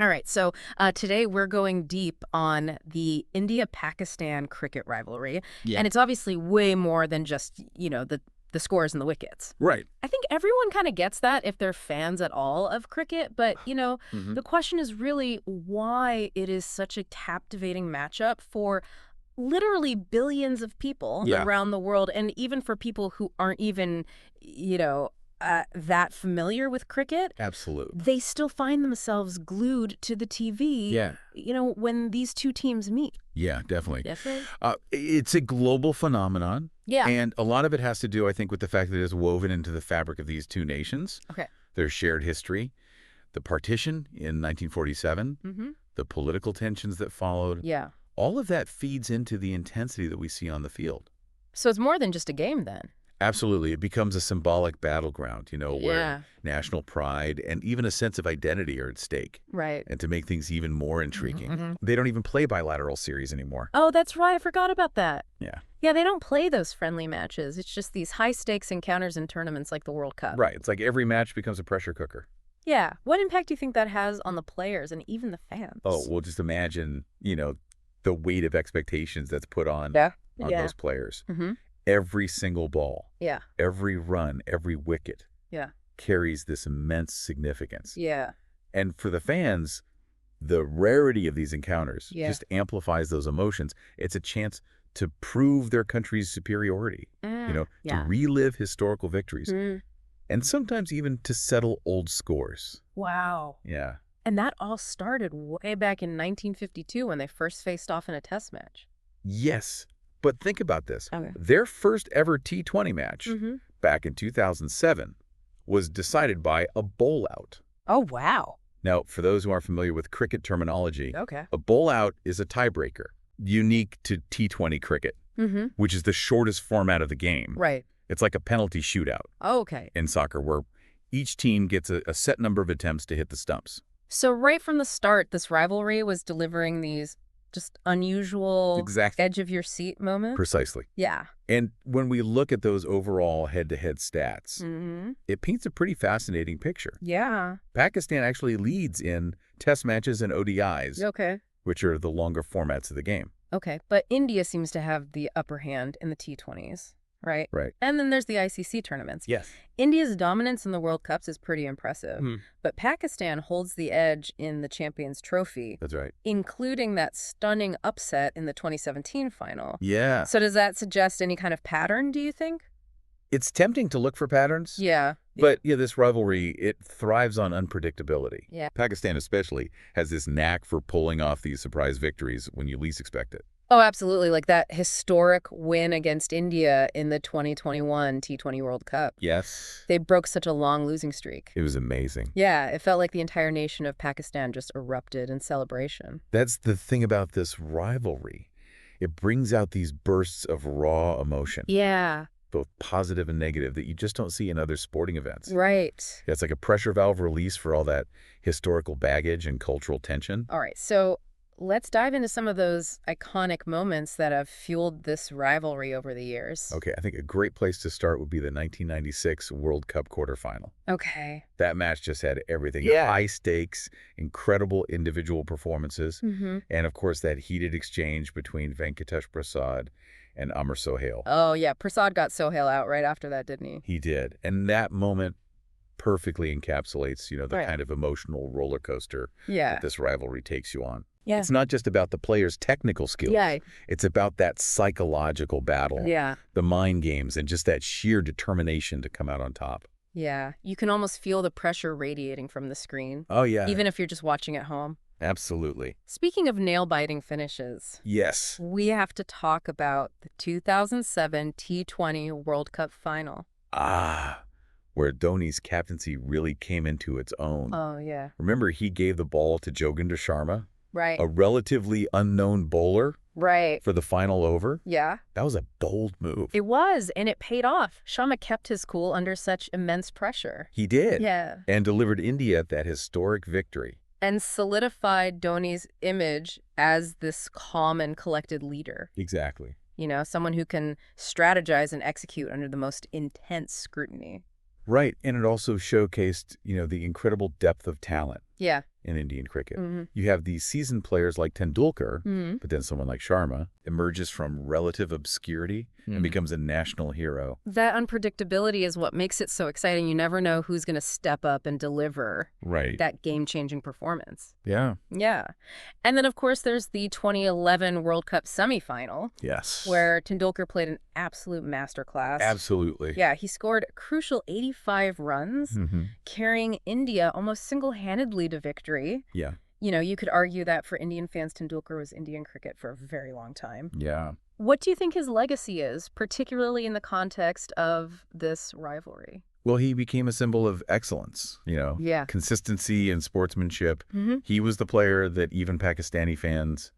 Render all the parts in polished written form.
All right, so today we're going deep on the India-Pakistan cricket rivalry, Yeah. and it's obviously way more than just, the scores and the wickets. Right. I think everyone kind of gets that if they're fans at all of cricket, but, Hmm. the question is really why it is such a captivating matchup for literally billions of people Yeah. around the world, and even for people who aren't even, that familiar with cricket. Absolutely. They still find themselves glued to the TV, Yeah. when these two teams meet. Yeah, definitely. Definitely. It's a global phenomenon. Yeah. And a lot of it has to do, I think, with the fact that it is woven into the fabric of these two nations. Okay. Their shared history, the partition in 1947, Mm-hmm. the political tensions that followed. Yeah. All of that feeds into the intensity that we see on the field. So it's more than just a game then. Absolutely. It becomes a symbolic battleground, Yeah. where national pride and even a sense of identity are at stake. Right. And to make things even more intriguing, Mm-hmm. they don't even play bilateral series anymore. Oh, that's right. I forgot about that. Yeah. Yeah, they don't play those friendly matches. It's just these high-stakes encounters in tournaments like the World Cup. Right. It's like every match becomes a pressure cooker. Yeah. What impact do you think that has on the players and even the fans? Oh, well, just imagine, the weight of expectations that's put on Yeah. those players. Mm-hmm. Every single ball, Yeah. every run, every wicket Yeah. carries this immense significance. Yeah. And for the fans, the rarity of these encounters Yeah. just amplifies those emotions. It's a chance to prove their country's superiority, to relive historical victories, Mm. and sometimes even to settle old scores. Wow. Yeah. And that all started way back in 1952 when they first faced off in a test match. Yes. But think about this. Okay. Their first ever T20 match Mm-hmm. back in 2007 was decided by a bowl out. Oh, wow. Now, for those who aren't familiar with cricket terminology, Okay. a bowl out is a tiebreaker, unique to T20 cricket, Mm-hmm. which is the shortest format of the game. Right. It's like a penalty shootout Okay. in soccer where each team gets a set number of attempts to hit the stumps. So right from the start, this rivalry was delivering these just unusual Exactly. edge-of-your-seat moments. Precisely. Yeah. And when we look at those overall head-to-head stats, Mm-hmm. it paints a pretty fascinating picture. Yeah. Pakistan actually leads in test matches and ODIs, Okay. which are the longer formats of the game. Okay. But India seems to have the upper hand in the T20s, right? Right. And then there's the ICC tournaments. Yes. India's dominance in the World Cups is pretty impressive. Mhm. But Pakistan holds the edge in the Champions Trophy, That's right. including that stunning upset in the 2017 final. Yeah. So does that suggest any kind of pattern, do you think? It's tempting to look for patterns. Yeah. But this rivalry, it thrives on unpredictability. Yeah. Pakistan especially has this knack for pulling off these surprise victories when you least expect it. Oh, absolutely. Like that historic win against India in the 2021 T20 World Cup. Yes. They broke such a long losing streak. It was amazing. Yeah, it felt like the entire nation of Pakistan just erupted in celebration. That's the thing about this rivalry. It brings out these bursts of raw emotion, Yeah, both positive and negative, that you just don't see in other sporting events. right. It's like a pressure valve release for all that historical baggage and cultural tension. All right, so let's dive into some of those iconic moments that have fueled this rivalry over the years. Okay, I think a great place to start would be the 1996 World Cup quarterfinal. Okay. That match just had everything. Yeah. High stakes, incredible individual performances, Mm-hmm. and of course that heated exchange between Venkatesh Prasad and Amar Sohail. Oh, yeah, Prasad got Sohail out right after that, didn't he? He did. And that moment perfectly encapsulates, the Right. kind of emotional roller coaster Yeah. that this rivalry takes you on. Yeah. It's not just about the players' technical skills. Yeah. It's about that psychological battle, Yeah. the mind games, and just that sheer determination to come out on top. Yeah. You can almost feel the pressure radiating from the screen, Oh, yeah. even if you're just watching at home. Absolutely. Speaking of nail-biting finishes, Yes. we have to talk about the 2007 T20 World Cup final. Where Dhoni's captaincy really came into its own. Oh, yeah. Remember, he gave the ball to Joginder Sharma, Right. a relatively unknown bowler, Right. for the final over. Yeah. That was a bold move. It was, and it paid off. Sharma kept his cool under such immense pressure. He did. Yeah. And delivered India that historic victory. And solidified Dhoni's image as this calm and collected leader. Exactly. Someone who can strategize and execute under the most intense scrutiny. Right. And it also showcased, the incredible depth of talent. Yeah. in Indian cricket. You have these seasoned players like Tendulkar, but then someone like Sharma emerges from relative obscurity and becomes a national hero. That unpredictability is what makes it so exciting. You never know who's going to step up and deliver that game-changing performance. Yeah. Yeah. And then, of course, there's the 2011 World Cup semifinal. Yes. Where Tendulkar played an absolute masterclass. Absolutely. Yeah, he scored a crucial 85 runs, carrying India almost single-handedly to victory. Yeah. You know, you could argue that for Indian fans, Tendulkar was Indian cricket for a very long time. Yeah. What do you think his legacy is, particularly in the context of this rivalry? Well, he became a symbol of excellence, consistency and sportsmanship. He was the player that even Pakistani fans,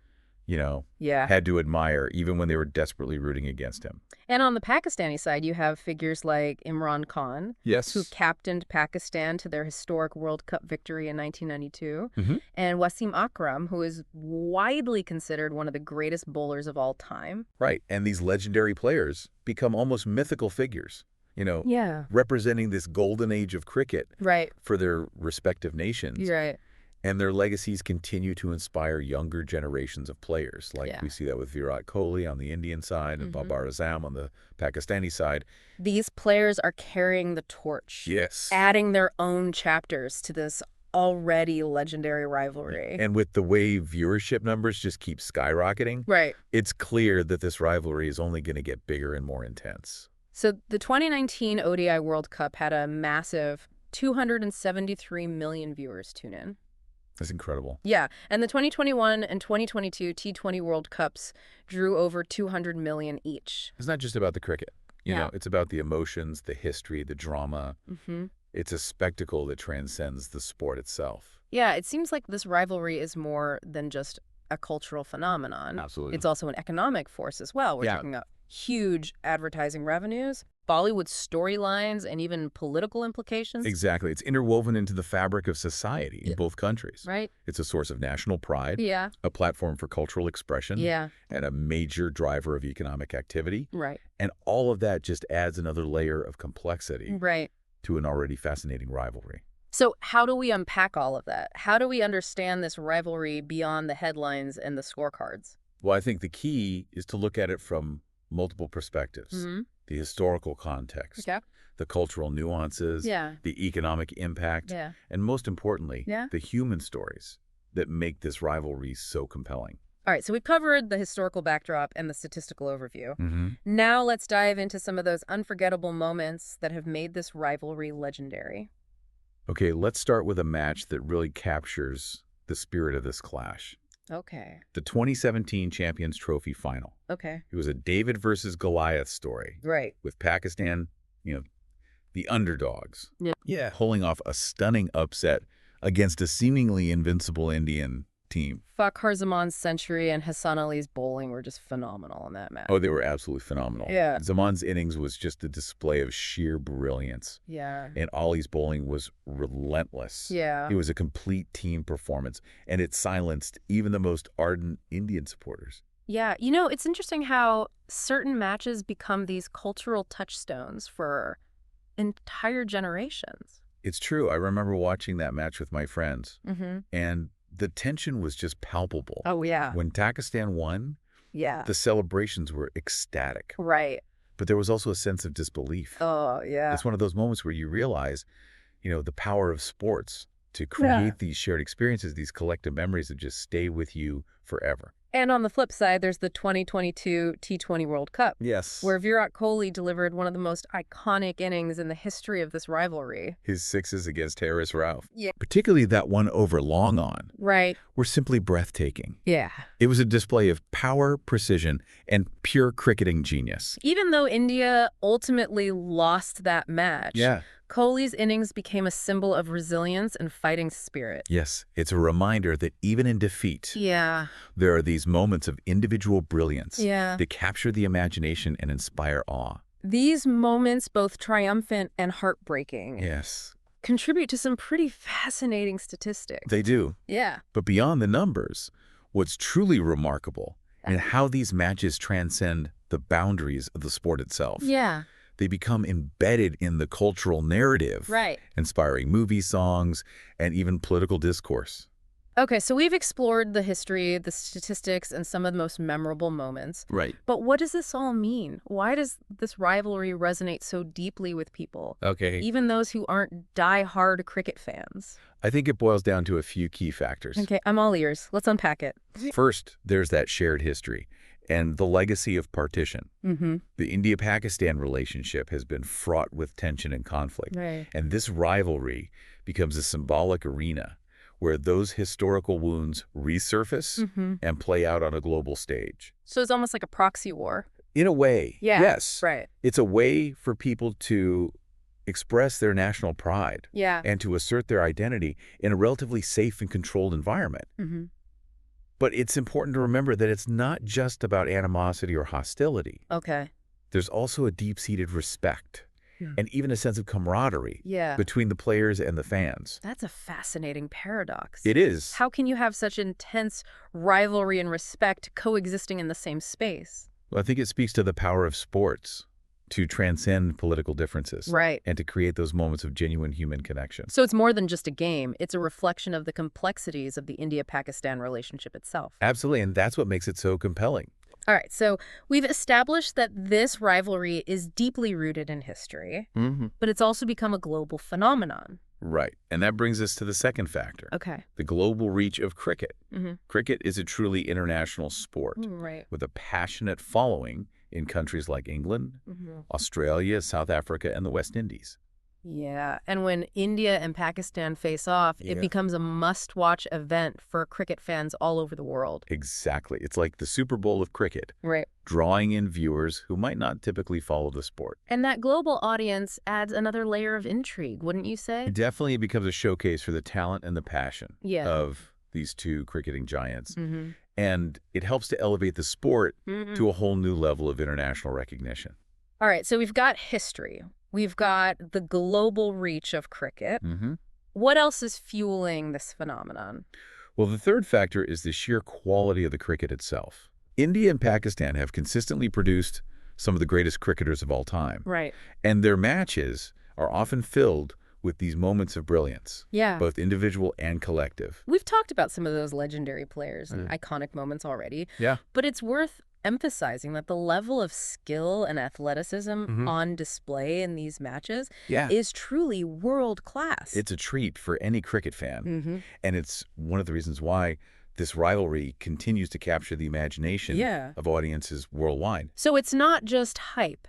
had to admire, even when they were desperately rooting against him. And on the Pakistani side, you have figures like Imran Khan, who captained Pakistan to their historic World Cup victory in 1992, and Wasim Akram, who is widely considered one of the greatest bowlers of all time. Right, and these legendary players become almost mythical figures, representing this golden age of cricket for their respective nations. Right. And their legacies continue to inspire younger generations of players. Like we see that with Virat Kohli on the Indian side and Babar Azam on the Pakistani side. These players are carrying the torch. Yes. Adding their own chapters to this already legendary rivalry. And with the way viewership numbers just keep skyrocketing, it's clear that this rivalry is only going to get bigger and more intense. So the 2019 ODI World Cup had a massive 273 million viewers tune in. That's incredible. Yeah, and the 2021 and 2022 T20 World Cups drew over 200 million each. It's not just about the cricket. You know, it's about the emotions, the history, the drama. It's a spectacle that transcends the sport itself. Yeah, it seems like this rivalry is more than just a cultural phenomenon. Absolutely. It's also an economic force as well. We're talking about huge advertising revenues, Bollywood storylines, and even political implications. Exactly. It's interwoven into the fabric of society in both countries. Right. It's a source of national pride, a platform for cultural expression, and a major driver of economic activity. Right. And all of that just adds another layer of complexity to an already fascinating rivalry. So how do we unpack all of that? How do we understand this rivalry beyond the headlines and the scorecards? Well, I think the key is to look at it from multiple perspectives. The historical context, the cultural nuances, the economic impact, and most importantly, the human stories that make this rivalry so compelling. All right, so we've covered the historical backdrop and the statistical overview. Now let's dive into some of those unforgettable moments that have made this rivalry legendary. Okay, let's start with a match that really captures the spirit of this clash. Okay. The 2017 Champions Trophy final. Okay. It was a David versus Goliath story. Right. With Pakistan, the underdogs. Yeah. Pulling off a stunning upset against a seemingly invincible Indian team. Fakhar Zaman's century and Hassan Ali's bowling were just phenomenal in that match. Oh, they were absolutely phenomenal. Yeah. Zaman's innings was just a display of sheer brilliance. Yeah. And Ali's bowling was relentless. Yeah. It was a complete team performance, and it silenced even the most ardent Indian supporters. Yeah. You know, it's interesting how certain matches become these cultural touchstones for entire generations. It's true. I remember watching that match with my friends, and the tension was just palpable. Oh, yeah. When Pakistan won, the celebrations were ecstatic. Right. But there was also a sense of disbelief. Oh, yeah. It's one of those moments where you realize, the power of sports to create these shared experiences, these collective memories that just stay with you forever. And on the flip side, there's the 2022 T20 World Cup. Yes. Where Virat Kohli delivered one of the most iconic innings in the history of this rivalry. His sixes against Haris Rauf, Yeah. particularly that one over long on, Right. were simply breathtaking. Yeah. It was a display of power, precision, and pure cricketing genius. Even though India ultimately lost that match, Kohli's innings became a symbol of resilience and fighting spirit. Yes, it's a reminder that even in defeat, Yeah. there are these moments of individual brilliance Yeah. that capture the imagination and inspire awe. These moments, both triumphant and heartbreaking, Yes. contribute to some pretty fascinating statistics. They do. Yeah. But beyond the numbers, what's truly remarkable is how these matches transcend the boundaries of the sport itself. Yeah. They become embedded in the cultural narrative, Right. inspiring movie songs and even political discourse. Okay, so we've explored the history, the statistics, and some of the most memorable moments. Right. But what does this all mean? Why does this rivalry resonate so deeply with people? Okay. Even those who aren't die-hard cricket fans. I think it boils down to a few key factors. Okay, I'm all ears. Let's unpack it. First, there's that shared history and the legacy of partition. The India-Pakistan relationship has been fraught with tension and conflict. Right. And this rivalry becomes a symbolic arena where those historical wounds resurface and play out on a global stage. So it's almost like a proxy war. In a way, yes. Right. It's a way for people to express their national pride and to assert their identity in a relatively safe and controlled environment. But it's important to remember that it's not just about animosity or hostility. Okay. There's also a deep-seated respect and even a sense of camaraderie between the players and the fans. That's a fascinating paradox. It is. How can you have such intense rivalry and respect coexisting in the same space? Well, I think it speaks to the power of sports to transcend political differences. Right. And to create those moments of genuine human connection. So it's more than just a game. It's a reflection of the complexities of the India-Pakistan relationship itself. Absolutely, and that's what makes it so compelling. All right, so we've established that this rivalry is deeply rooted in history, but it's also become a global phenomenon. Right, and that brings us to the second factor. Okay. The global reach of cricket. Cricket is a truly international sport with a passionate following in countries like England, Australia, South Africa, and the West Indies. Yeah, and when India and Pakistan face off, it becomes a must-watch event for cricket fans all over the world. Exactly. It's like the Super Bowl of cricket. Right. Drawing in viewers who might not typically follow the sport. And that global audience adds another layer of intrigue, wouldn't you say? It definitely becomes a showcase for the talent and the passion of these two cricketing giants. And it helps to elevate the sport to a whole new level of international recognition. All right, so we've got history. We've got the global reach of cricket. What else is fueling this phenomenon? Well, the third factor is the sheer quality of the cricket itself. India and Pakistan have consistently produced some of the greatest cricketers of all time. Right. And their matches are often filled with these moments of brilliance, both individual and collective. We've talked about some of those legendary players and iconic moments already. But it's worth emphasizing that the level of skill and athleticism on display in these matches is truly world-class. It's a treat for any cricket fan. And it's one of the reasons why this rivalry continues to capture the imagination of audiences worldwide. So it's not just hype.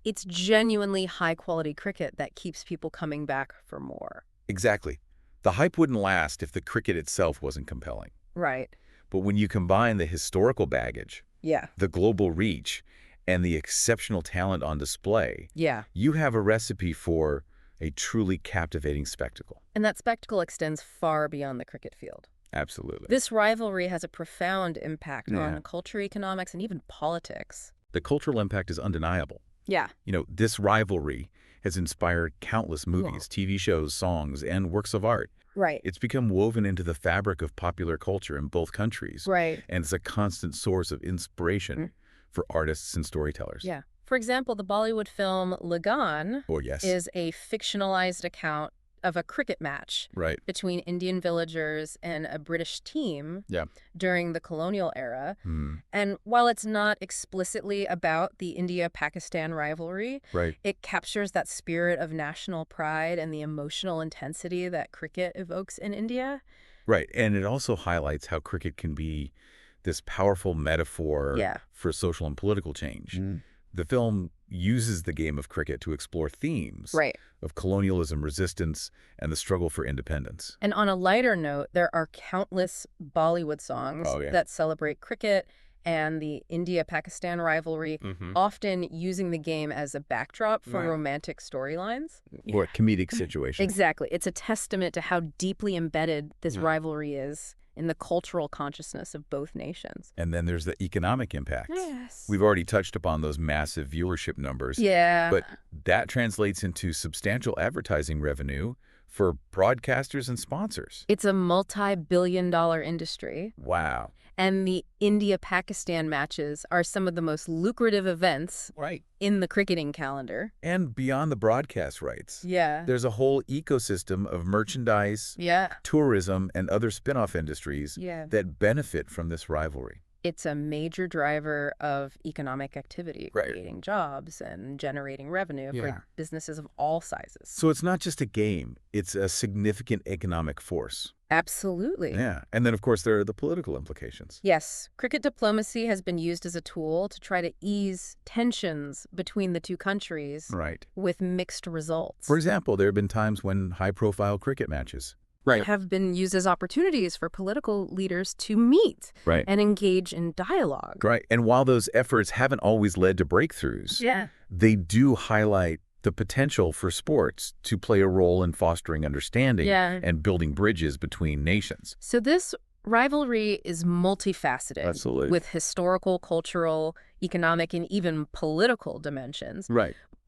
It's genuinely high-quality cricket that keeps people coming back for more. Exactly. The hype wouldn't last if the cricket itself wasn't compelling. Right. But when you combine the historical baggage, the global reach, and the exceptional talent on display, you have a recipe for a truly captivating spectacle. And that spectacle extends far beyond the cricket field. Absolutely. This rivalry has a profound impact on culture, economics, and even politics. The cultural impact is undeniable. You know, this rivalry has inspired countless movies, TV shows, songs, and works of art. Right. It's become woven into the fabric of popular culture in both countries. Right. And it's a constant source of inspiration for artists and storytellers. Yeah. For example, the Bollywood film Lagan is a fictionalized account of a cricket match between Indian villagers and a British team during the colonial era. And while it's not explicitly about the India-Pakistan rivalry, it captures that spirit of national pride and the emotional intensity that cricket evokes in India. Right. And it also highlights how cricket can be this powerful metaphor for social and political change. The film uses the game of cricket to explore themes of colonialism, resistance, and the struggle for independence. And on a lighter note, there are countless Bollywood songs that celebrate cricket and the India-Pakistan rivalry, often using the game as a backdrop for romantic storylines. Or comedic situations. Exactly. It's a testament to how deeply embedded this rivalry is in the cultural consciousness of both nations. And then there's the economic impact. Yes. We've already touched upon those massive viewership numbers. Yeah. But that translates into substantial advertising revenue for broadcasters and sponsors. It's a multi-billion-dollar industry. Wow. And the India-Pakistan matches are some of the most lucrative events in the cricketing calendar. And beyond the broadcast rights, there's a whole ecosystem of merchandise, tourism, and other spin-off industries that benefit from this rivalry. It's a major driver of economic activity, creating jobs and generating revenue for businesses of all sizes. So it's not just a game, it's a significant economic force. Absolutely. Yeah. And then, of course, there are the political implications. Yes. Cricket diplomacy has been used as a tool to try to ease tensions between the two countries with mixed results. For example, there have been times when high-profile cricket matches have been used as opportunities for political leaders to meet and engage in dialogue. And while those efforts haven't always led to breakthroughs, they do highlight the potential for sports to play a role in fostering understanding and building bridges between nations. So this rivalry is multifaceted. Absolutely. With historical, cultural, economic, and even political dimensions.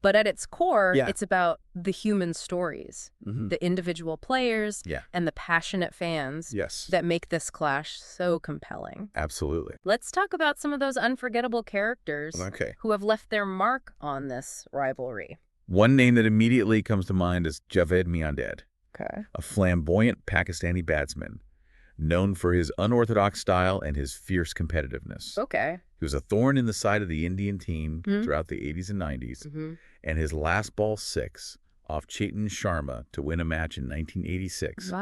But at its core, it's about the human stories, the individual players, and the passionate fans that make this clash so compelling. Absolutely. Let's talk about some of those unforgettable characters who have left their mark on this rivalry. One name that immediately comes to mind is Javed Miandad, a flamboyant Pakistani batsman known for his unorthodox style and his fierce competitiveness. He was a thorn in the side of the Indian team throughout the 80s and 90s, and his last ball six off Chetan Sharma to win a match in 1986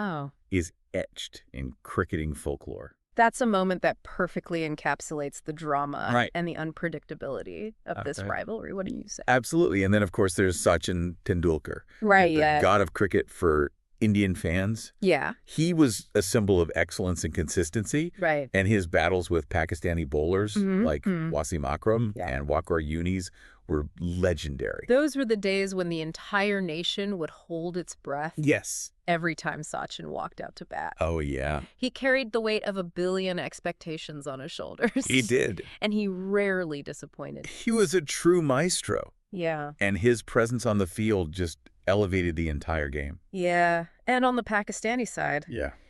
is etched in cricketing folklore. That's a moment that perfectly encapsulates the drama and the unpredictability of this rivalry. What do you say? Absolutely. And then, of course, there's Sachin Tendulkar, the god of cricket for Indian fans. He was a symbol of excellence and consistency. And his battles with Pakistani bowlers like Wasim Akram and Waqar Yunis were legendary. Those were the days when the entire nation would hold its breath. Every time Sachin walked out to bat. He carried the weight of 1 billion expectations on his shoulders. He did. And he rarely disappointed. He was a true maestro. And his presence on the field just elevated the entire game. And on the Pakistani side,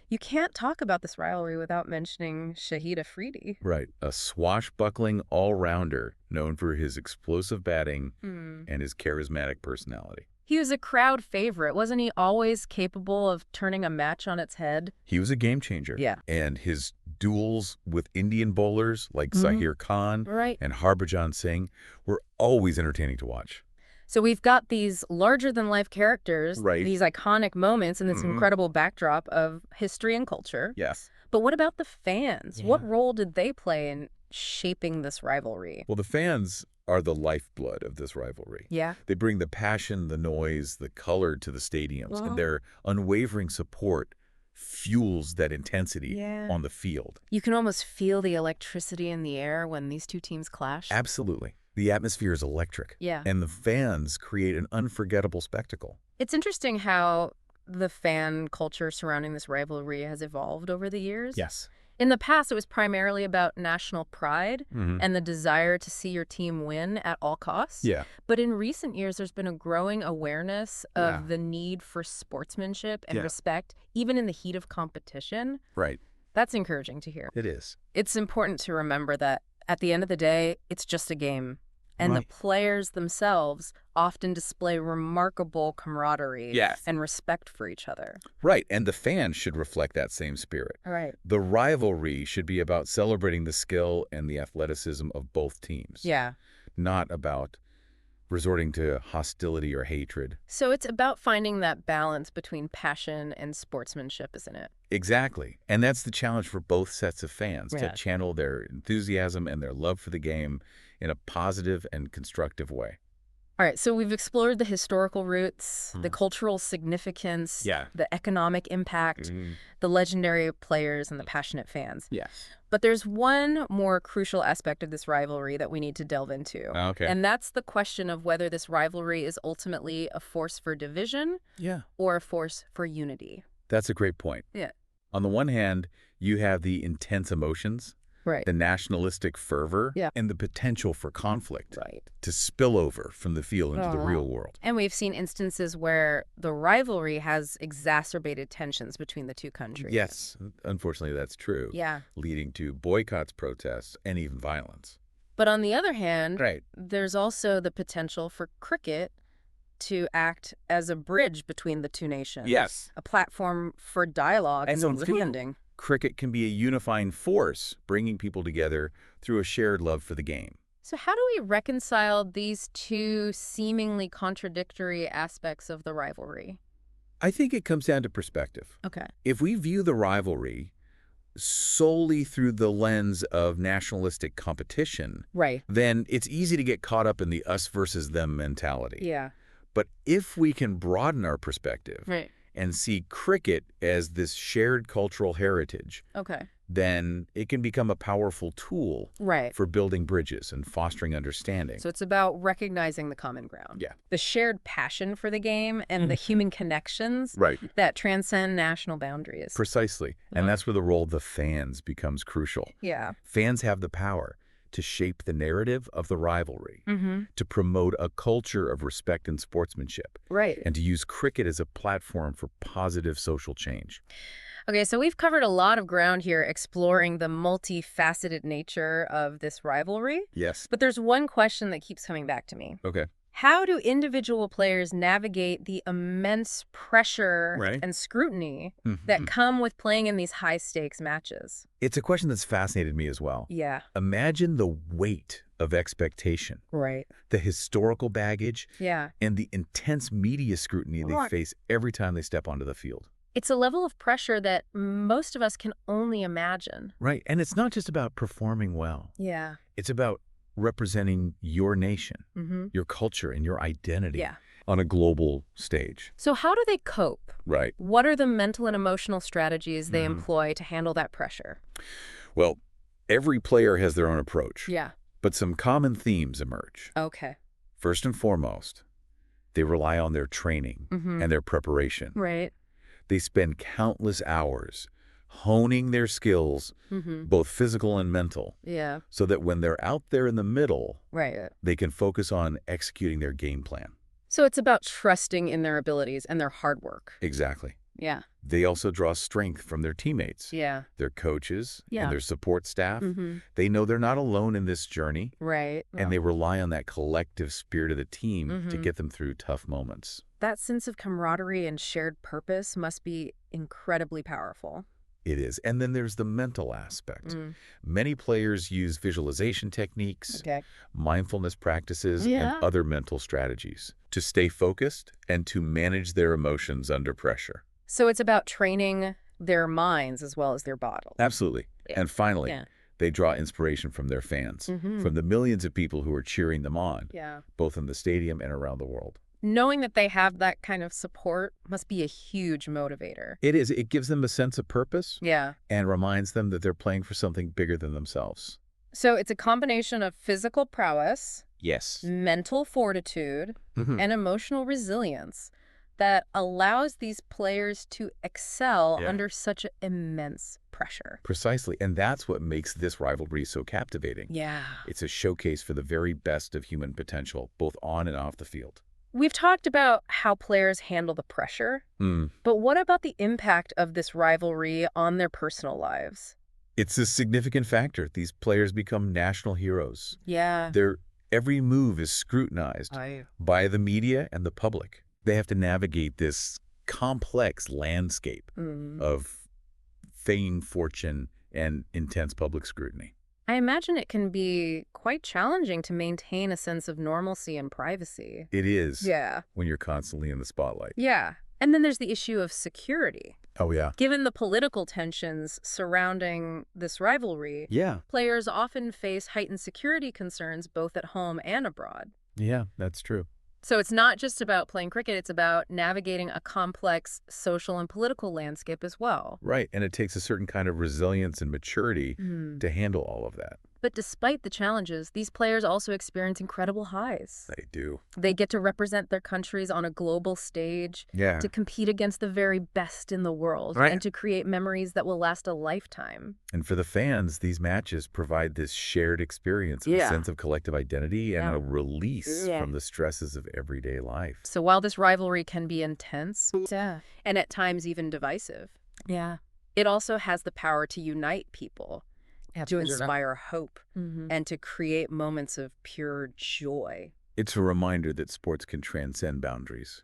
you can't talk about this rivalry without mentioning Shahid Afridi. A swashbuckling all-rounder known for his explosive batting and his charismatic personality. He was a crowd favorite. Wasn't he always capable of turning a match on its head? He was a game changer. And his duels with Indian bowlers like Zahir Khan and Harbhajan Singh were always entertaining to watch. So we've got these larger-than-life characters, these iconic moments, and this incredible backdrop of history and culture. But what about the fans? What role did they play in shaping this rivalry? Well, the fans are the lifeblood of this rivalry. They bring the passion, the noise, the color to the stadiums, and their unwavering support fuels that intensity on the field. You can almost feel the electricity in the air when these two teams clash. Absolutely. The atmosphere is electric. And the fans create an unforgettable spectacle. It's interesting how the fan culture surrounding this rivalry has evolved over the years. In the past, it was primarily about national pride and the desire to see your team win at all costs. But in recent years, there's been a growing awareness of the need for sportsmanship and respect, even in the heat of competition. That's encouraging to hear. It is. It's important to remember that at the end of the day, it's just a game. And the players themselves often display remarkable camaraderie and respect for each other. And the fans should reflect that same spirit. The rivalry should be about celebrating the skill and the athleticism of both teams. Not about resorting to hostility or hatred. So it's about finding that balance between passion and sportsmanship, isn't it? Exactly. And that's the challenge for both sets of fans, to channel their enthusiasm and their love for the game in a positive and constructive way. All right, so we've explored the historical roots, the cultural significance, the economic impact, the legendary players, and the passionate fans. But there's one more crucial aspect of this rivalry that we need to delve into. And that's the question of whether this rivalry is ultimately a force for division or a force for unity. That's a great point. On the one hand, you have the intense emotions, Right. The nationalistic fervor and the potential for conflict to spill over from the field into the real world. And we've seen instances where the rivalry has exacerbated tensions between the two countries. Yes, unfortunately that's true. Yeah. Leading to boycotts, protests, and even violence. But on the other hand, there's also the potential for cricket to act as a bridge between the two nations. Yes. A platform for dialogue and understanding. Cricket can be a unifying force, bringing people together through a shared love for the game. So how do we reconcile these two seemingly contradictory aspects of the rivalry? I think it comes down to perspective. Okay. If we view the rivalry solely through the lens of nationalistic competition, then it's easy to get caught up in the us versus them mentality. Yeah. But if we can broaden our perspective and see cricket as this shared cultural heritage, then it can become a powerful tool for building bridges and fostering understanding. So it's about recognizing the common ground. Yeah. The shared passion for the game and the human connections that transcend national boundaries. Precisely. And that's where the role of the fans becomes crucial. Yeah. Fans have the power to shape the narrative of the rivalry, to promote a culture of respect and sportsmanship, and to use cricket as a platform for positive social change. Okay, so we've covered a lot of ground here exploring the multifaceted nature of this rivalry. Yes. But there's one question that keeps coming back to me. Okay. How do individual players navigate the immense pressure and scrutiny that come with playing in these high-stakes matches? It's a question that's fascinated me as well. Yeah. Imagine the weight of expectation. The historical baggage. And the intense media scrutiny they face every time they step onto the field. It's a level of pressure that most of us can only imagine. Right. And it's not just about performing well. Yeah. It's about representing your nation, your culture, and your identity on a global stage. So how do they cope? Right. What are the mental and emotional strategies they employ to handle that pressure? Well, every player has their own approach. Yeah. But some common themes emerge. Okay. First and foremost, they rely on their training and their preparation. Right. They spend countless hours honing their skills, both physical and mental, so that when they're out there in the middle, they can focus on executing their game plan. So it's about trusting in their abilities and their hard work. Exactly. Yeah. They also draw strength from their teammates, their coaches, and their support staff. They know they're not alone in this journey, and they rely on that collective spirit of the team to get them through tough moments. That sense of camaraderie and shared purpose must be incredibly powerful. It is. And then there's the mental aspect. Many players use visualization techniques, mindfulness practices, and other mental strategies to stay focused and to manage their emotions under pressure. So it's about training their minds as well as their bodies. Absolutely. And finally, they draw inspiration from their fans, from the millions of people who are cheering them on, both in the stadium and around the world. Knowing that they have that kind of support must be a huge motivator. It is. It gives them a sense of purpose and reminds them that they're playing for something bigger than themselves. So it's a combination of physical prowess, mental fortitude, and emotional resilience that allows these players to excel under such immense pressure. Precisely. And that's what makes this rivalry so captivating. Yeah. It's a showcase for the very best of human potential, both on and off the field. We've talked about how players handle the pressure, but what about the impact of this rivalry on their personal lives? It's a significant factor. These players become national heroes. Yeah. Their every move is scrutinized by the media and the public. They have to navigate this complex landscape of fame, fortune, and intense public scrutiny. I imagine it can be quite challenging to maintain a sense of normalcy and privacy. It is. Yeah. When you're constantly in the spotlight. Yeah. And then there's the issue of security. Oh, yeah. Given the political tensions surrounding this rivalry, players often face heightened security concerns both at home and abroad. Yeah, that's true. So it's not just about playing cricket, it's about navigating a complex social and political landscape as well. Right, and it takes a certain kind of resilience and maturity to handle all of that. But despite the challenges, these players also experience incredible highs. They do. They get to represent their countries on a global stage, to compete against the very best in the world, and to create memories that will last a lifetime. And for the fans, these matches provide this shared experience, a sense of collective identity, and a release from the stresses of everyday life. So while this rivalry can be intense, and at times even divisive, it also has the power to unite people, to inspire hope, and to create moments of pure joy. It's a reminder that sports can transcend boundaries,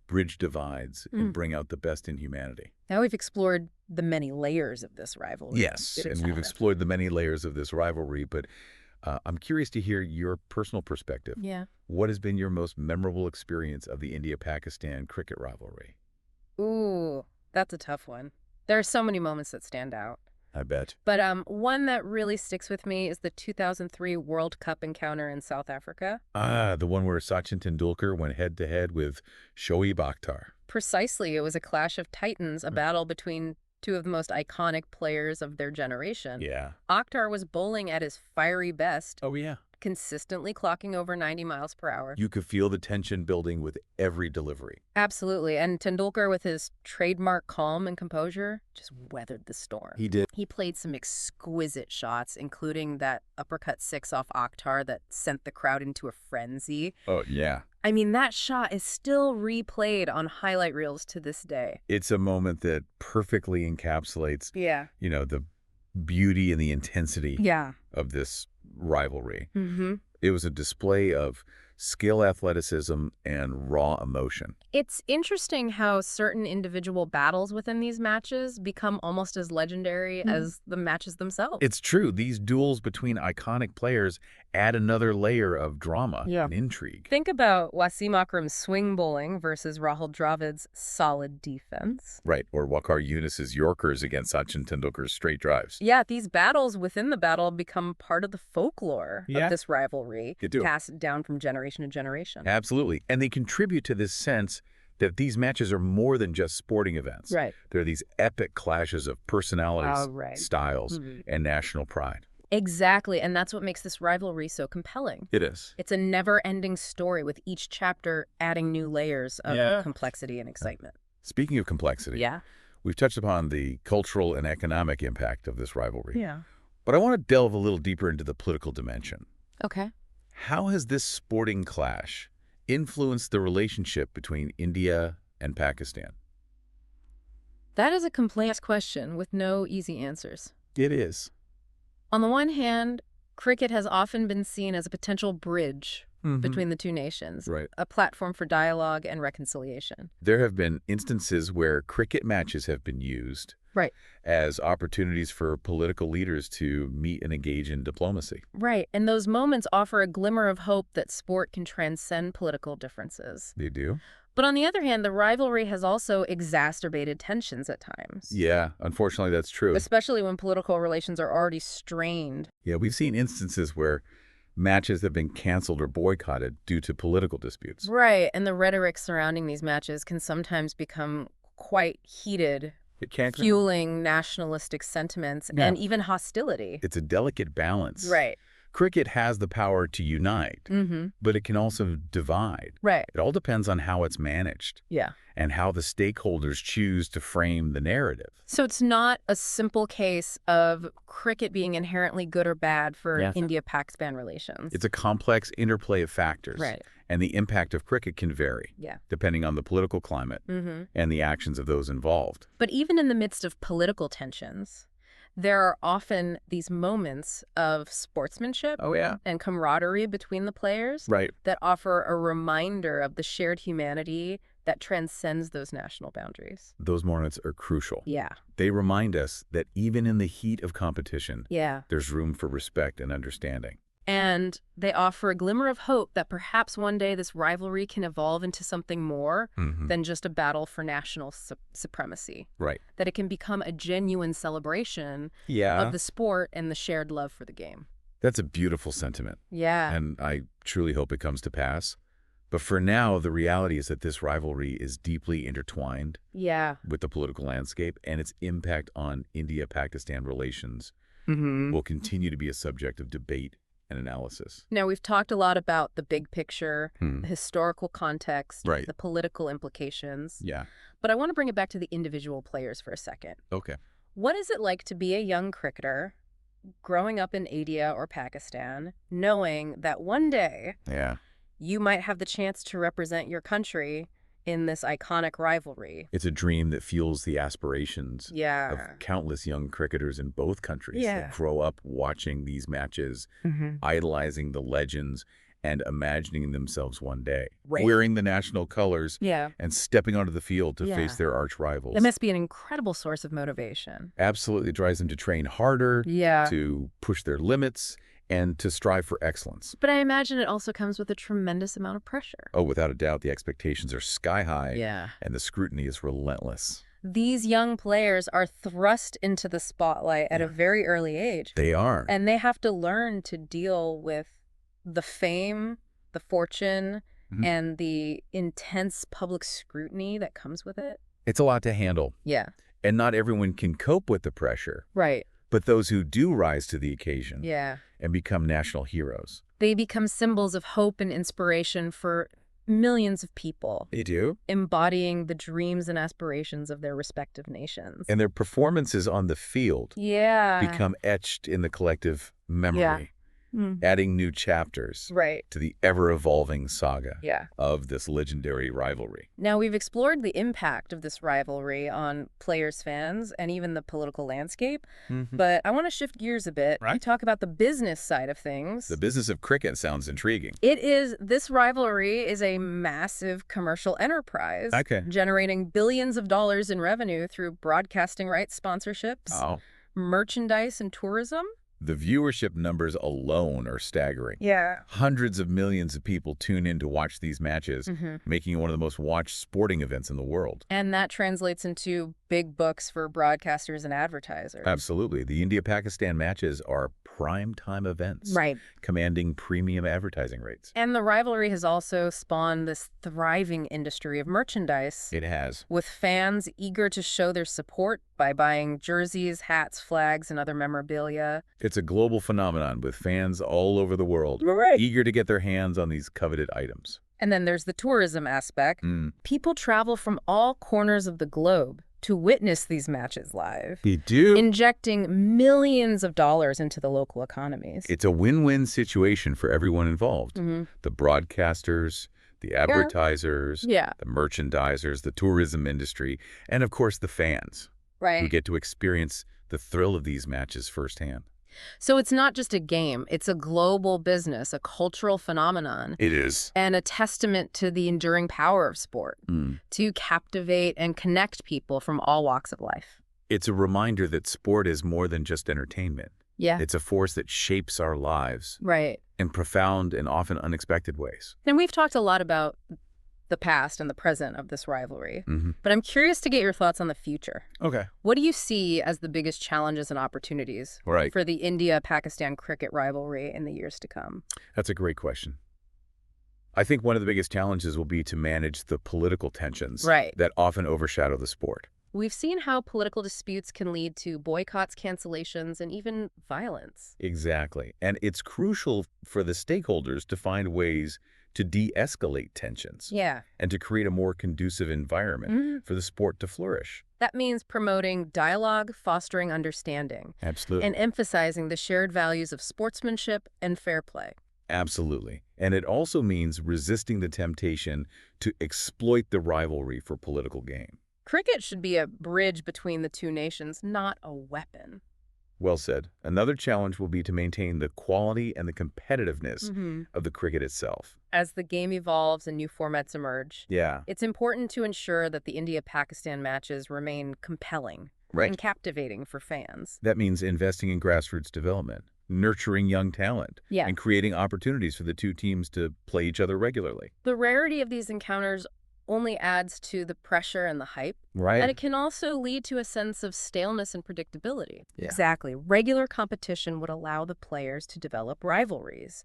bridge divides, and bring out the best in humanity. Now we've explored the many layers of this rivalry. Yes, and we've explored the many layers of this rivalry, but I'm curious to hear your personal perspective. What has been your most memorable experience of the India-Pakistan cricket rivalry? Ooh, that's a tough one. There are so many moments that stand out. I bet. But one that really sticks with me is the 2003 World Cup encounter in South Africa. The one where Sachin Tendulkar went head-to-head with Shahid Afridi. Precisely. It was a clash of titans, a battle between two of the most iconic players of their generation. Akhtar was bowling at his fiery best. Consistently clocking over 90 miles per hour. You could feel the tension building with every delivery. Absolutely. And Tendulkar, with his trademark calm and composure, just weathered the storm. He did. He played some exquisite shots, including that uppercut six off Akhtar that sent the crowd into a frenzy. Oh, yeah. I mean, that shot is still replayed on highlight reels to this day. It's a moment that perfectly encapsulates, you know, the beauty and the intensity of this rivalry. It was a display of skill, athleticism, and raw emotion. It's interesting how certain individual battles within these matches become almost as legendary as the matches themselves. It's true. These duels between iconic players add another layer of drama and intrigue. Think about Wasim Akram's swing bowling versus Rahul Dravid's solid defense. Right, or Waqar Younis's Yorkers against Sachin Tendulkar's straight drives. Yeah, these battles within the battle become part of the folklore of this rivalry, passed down from generation to generation. Absolutely, and they contribute to this sense that these matches are more than just sporting events. They're these epic clashes of personalities, styles, and national pride. Exactly, and that's what makes this rivalry so compelling. It is. It's a never-ending story with each chapter adding new layers of complexity and excitement. Speaking of complexity, we've touched upon the cultural and economic impact of this rivalry. But I want to delve a little deeper into the political dimension. Okay. How has this sporting clash influenced the relationship between India and Pakistan? That is a complex question with no easy answers. It is. On the one hand, cricket has often been seen as a potential bridge between the two nations, a platform for dialogue and reconciliation. There have been instances where cricket matches have been used as opportunities for political leaders to meet and engage in diplomacy. And those moments offer a glimmer of hope that sport can transcend political differences. They do. But on the other hand, the rivalry has also exacerbated tensions at times. Yeah, unfortunately, that's true. Especially when political relations are already strained. Yeah, we've seen instances where matches have been canceled or boycotted due to political disputes. And the rhetoric surrounding these matches can sometimes become quite heated, fueling nationalistic sentiments and even hostility. It's a delicate balance. Right. Cricket has the power to unite, but it can also divide. Right. It all depends on how it's managed. Yeah. And how the stakeholders choose to frame the narrative. So it's not a simple case of cricket being inherently good or bad for India-Pakistan relations. It's a complex interplay of factors. Right. And the impact of cricket can vary, depending on the political climate and the actions of those involved. But even in the midst of political tensions, there are often these moments of sportsmanship and camaraderie between the players that offer a reminder of the shared humanity that transcends those national boundaries. Those moments are crucial. Yeah. They remind us that even in the heat of competition, yeah, there's room for respect and understanding. And they offer a glimmer of hope that perhaps one day this rivalry can evolve into something more than just a battle for national supremacy. Right. That it can become a genuine celebration of the sport and the shared love for the game. That's a beautiful sentiment. Yeah. And I truly hope it comes to pass. But for now, the reality is that this rivalry is deeply intertwined with the political landscape, and its impact on India-Pakistan relations will continue to be a subject of debate and analysis. Now, we've talked a lot about the big picture, the historical context, the political implications. But I want to bring it back to the individual players for a second. Okay. What is it like to be a young cricketer growing up in India or Pakistan, knowing that one day you might have the chance to represent your country in this iconic rivalry? It's a dream that fuels the aspirations of countless young cricketers in both countries that grow up watching these matches, idolizing the legends, and imagining themselves one day wearing the national colors and stepping onto the field to face their arch rivals. That must be an incredible source of motivation. Absolutely. It drives them to train harder, to push their limits, and to strive for excellence. But I imagine it also comes with a tremendous amount of pressure. Oh, without a doubt, the expectations are sky high, and the scrutiny is relentless. These young players are thrust into the spotlight at a very early age. They are. And they have to learn to deal with the fame, the fortune, and the intense public scrutiny that comes with it. It's a lot to handle. And not everyone can cope with the pressure. But those who do rise to the occasion and become national heroes. They become symbols of hope and inspiration for millions of people. They do. Embodying the dreams and aspirations of their respective nations. And their performances on the field become etched in the collective memory. Adding new chapters to the ever-evolving saga of this legendary rivalry. Now, we've explored the impact of this rivalry on players, fans, and even the political landscape, but I want to shift gears a bit and talk about the business side of things. The business of cricket sounds intriguing. This rivalry is a massive commercial enterprise, generating billions of dollars in revenue through broadcasting rights sponsorships, merchandise, and tourism. The viewership numbers alone are staggering. Hundreds of millions of people tune in to watch these matches, making it one of the most watched sporting events in the world. And that translates into big bucks for broadcasters and advertisers. Absolutely. The India-Pakistan matches are prime-time events, commanding premium advertising rates. And the rivalry has also spawned this thriving industry of merchandise. It has. With fans eager to show their support by buying jerseys, hats, flags, and other memorabilia. It's a global phenomenon with fans all over the world eager to get their hands on these coveted items. And then there's the tourism aspect. People travel from all corners of the globe to witness these matches live. They do. Injecting millions of dollars into the local economies. It's a win-win situation for everyone involved. The broadcasters, the advertisers, the merchandisers, the tourism industry, and of course the fans who get to experience the thrill of these matches firsthand. So it's not just a game. It's a global business, a cultural phenomenon. It is. And a testament to the enduring power of sport to captivate and connect people from all walks of life. It's a reminder that sport is more than just entertainment. It's a force that shapes our lives in profound and often unexpected ways. And we've talked a lot about the past and the present of this rivalry. But I'm curious to get your thoughts on the future. What do you see as the biggest challenges and opportunities for the India-Pakistan cricket rivalry in the years to come? That's a great question. I think one of the biggest challenges will be to manage the political tensions that often overshadow the sport. We've seen how political disputes can lead to boycotts, cancellations, and even violence. Exactly. And it's crucial for the stakeholders to find ways to de-escalate tensions and to create a more conducive environment for the sport to flourish. That means promoting dialogue, fostering understanding. Absolutely. And emphasizing the shared values of sportsmanship and fair play. Absolutely. And it also means resisting the temptation to exploit the rivalry for political gain. Cricket should be a bridge between the two nations, not a weapon. Well said. Another challenge will be to maintain the quality and the competitiveness of the cricket itself. As the game evolves and new formats emerge, it's important to ensure that the India-Pakistan matches remain compelling and captivating for fans. That means investing in grassroots development, nurturing young talent, and creating opportunities for the two teams to play each other regularly. The rarity of these encounters only adds to the pressure and the hype. Right. And it can also lead to a sense of staleness and predictability. Yeah. Exactly. Regular competition would allow the players to develop rivalries,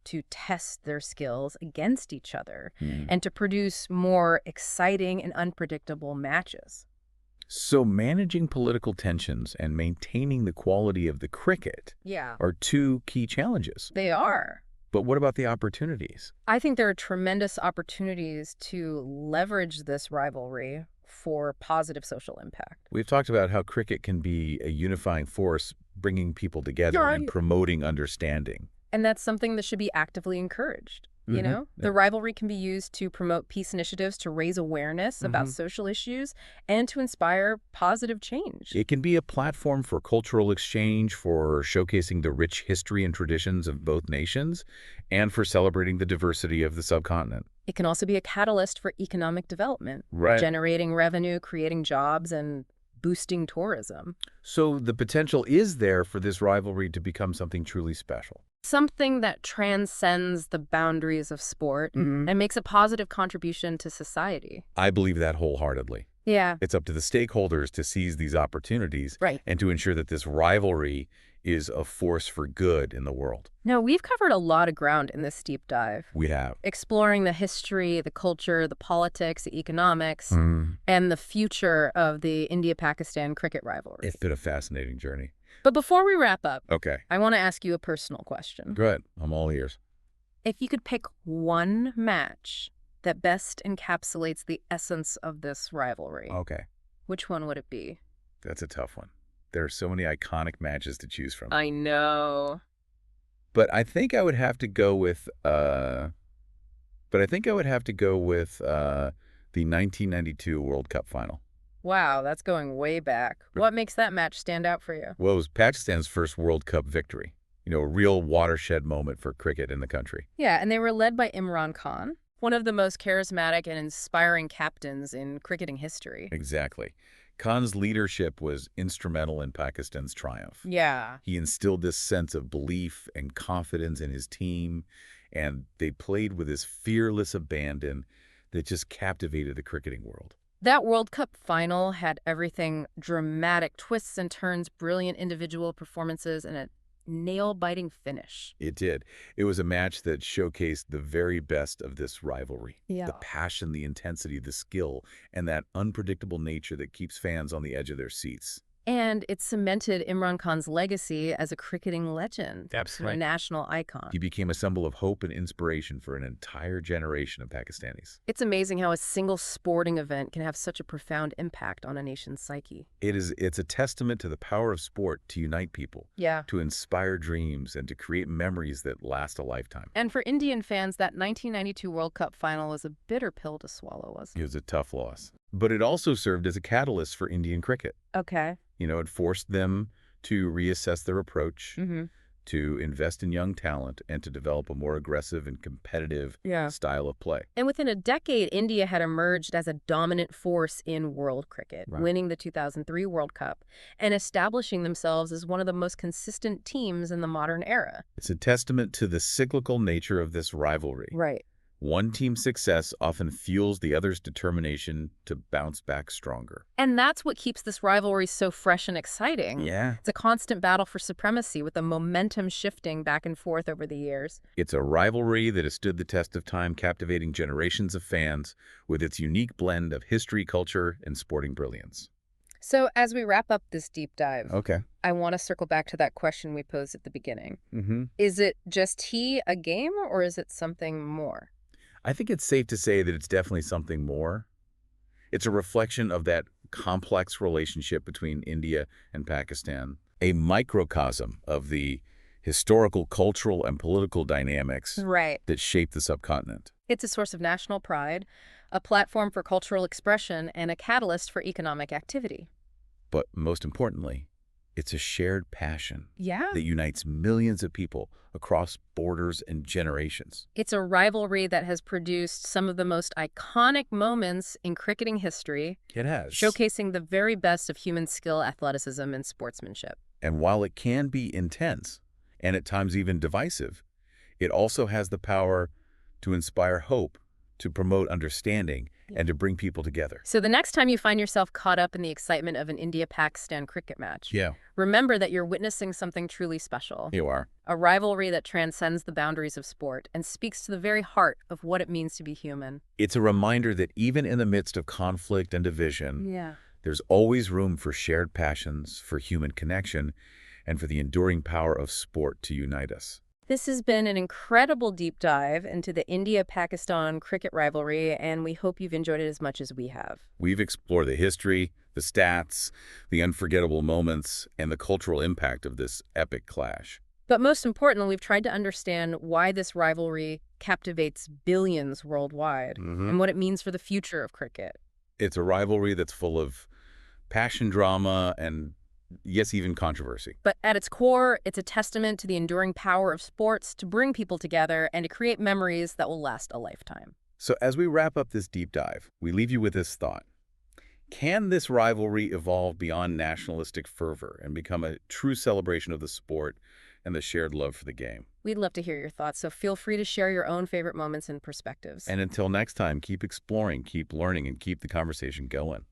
to test their skills against each other, and to produce more exciting and unpredictable matches. So managing political tensions and maintaining the quality of the cricket are two key challenges. They are. But what about the opportunities? I think there are tremendous opportunities to leverage this rivalry for positive social impact. We've talked about how cricket can be a unifying force, bringing people together and promoting understanding. And that's something that should be actively encouraged. You know, the rivalry can be used to promote peace initiatives, to raise awareness about social issues, and to inspire positive change. It can be a platform for cultural exchange, for showcasing the rich history and traditions of both nations, and for celebrating the diversity of the subcontinent. It can also be a catalyst for economic development, generating revenue, creating jobs, and boosting tourism. So the potential is there for this rivalry to become something truly special. Something that transcends the boundaries of sport and makes a positive contribution to society. I believe that wholeheartedly. Yeah. It's up to the stakeholders to seize these opportunities and to ensure that this rivalry is a force for good in the world. No, we've covered a lot of ground in this deep dive. We have. Exploring the history, the culture, the politics, the economics, and the future of the India-Pakistan cricket rivalry. It's been a fascinating journey. But before we wrap up, I want to ask you a personal question. Go ahead. I'm all ears. If you could pick one match that best encapsulates the essence of this rivalry, which one would it be? That's a tough one. There are so many iconic matches to choose from. I know. But I think I would have to go with the 1992 World Cup final. Wow, that's going way back. What makes that match stand out for you? Well, it was Pakistan's first World Cup victory. You know, a real watershed moment for cricket in the country. Yeah, and they were led by Imran Khan, one of the most charismatic and inspiring captains in cricketing history. Exactly. Khan's leadership was instrumental in Pakistan's triumph. Yeah. He instilled this sense of belief and confidence in his team, and they played with this fearless abandon that just captivated the cricketing world. That World Cup final had everything: dramatic twists and turns, brilliant individual performances, and a nail-biting finish. It did. It was a match that showcased the very best of this rivalry. Yeah. The passion, the intensity, the skill, and that unpredictable nature that keeps fans on the edge of their seats. And it cemented Imran Khan's legacy as a cricketing legend. Absolutely. A national icon. He became a symbol of hope and inspiration for an entire generation of Pakistanis. It's amazing how a single sporting event can have such a profound impact on a nation's psyche. It's a testament to the power of sport to unite people, to inspire dreams, and to create memories that last a lifetime. And for Indian fans, that 1992 World Cup final was a bitter pill to swallow, wasn't it? It was a tough loss. But it also served as a catalyst for Indian cricket. Okay. You know, it forced them to reassess their approach, to invest in young talent, and to develop a more aggressive and competitive style of play. And within a decade, India had emerged as a dominant force in world cricket, winning the 2003 World Cup and establishing themselves as one of the most consistent teams in the modern era. It's a testament to the cyclical nature of this rivalry. Right. One team's success often fuels the other's determination to bounce back stronger. And that's what keeps this rivalry so fresh and exciting. Yeah. It's a constant battle for supremacy with the momentum shifting back and forth over the years. It's a rivalry that has stood the test of time, captivating generations of fans with its unique blend of history, culture, and sporting brilliance. So as we wrap up this deep dive, I want to circle back to that question we posed at the beginning. Is it just tea, a game, or is it something more? I think it's safe to say that it's definitely something more. It's a reflection of that complex relationship between India and Pakistan, a microcosm of the historical, cultural, and political dynamics that shape the subcontinent. It's a source of national pride, a platform for cultural expression, and a catalyst for economic activity. But most importantly, it's a shared passion that unites millions of people across borders and generations. It's a rivalry that has produced some of the most iconic moments in cricketing history. It has. Showcasing the very best of human skill, athleticism, and sportsmanship. And while it can be intense, and at times even divisive, it also has the power to inspire hope, to promote understanding and to bring people together. So the next time you find yourself caught up in the excitement of an India-Pakistan cricket match, remember that you're witnessing something truly special. You are. A rivalry that transcends the boundaries of sport and speaks to the very heart of what it means to be human. It's a reminder that even in the midst of conflict and division, there's always room for shared passions, for human connection, and for the enduring power of sport to unite us. This has been an incredible deep dive into the India-Pakistan cricket rivalry, and we hope you've enjoyed it as much as we have. We've explored the history, the stats, the unforgettable moments, and the cultural impact of this epic clash. But most importantly, we've tried to understand why this rivalry captivates billions worldwide and what it means for the future of cricket. It's a rivalry that's full of passion, drama, and yes, even controversy. But at its core, it's a testament to the enduring power of sports to bring people together and to create memories that will last a lifetime. So as we wrap up this deep dive, we leave you with this thought. Can this rivalry evolve beyond nationalistic fervor and become a true celebration of the sport and the shared love for the game? We'd love to hear your thoughts, so feel free to share your own favorite moments and perspectives. And until next time, keep exploring, keep learning, and keep the conversation going.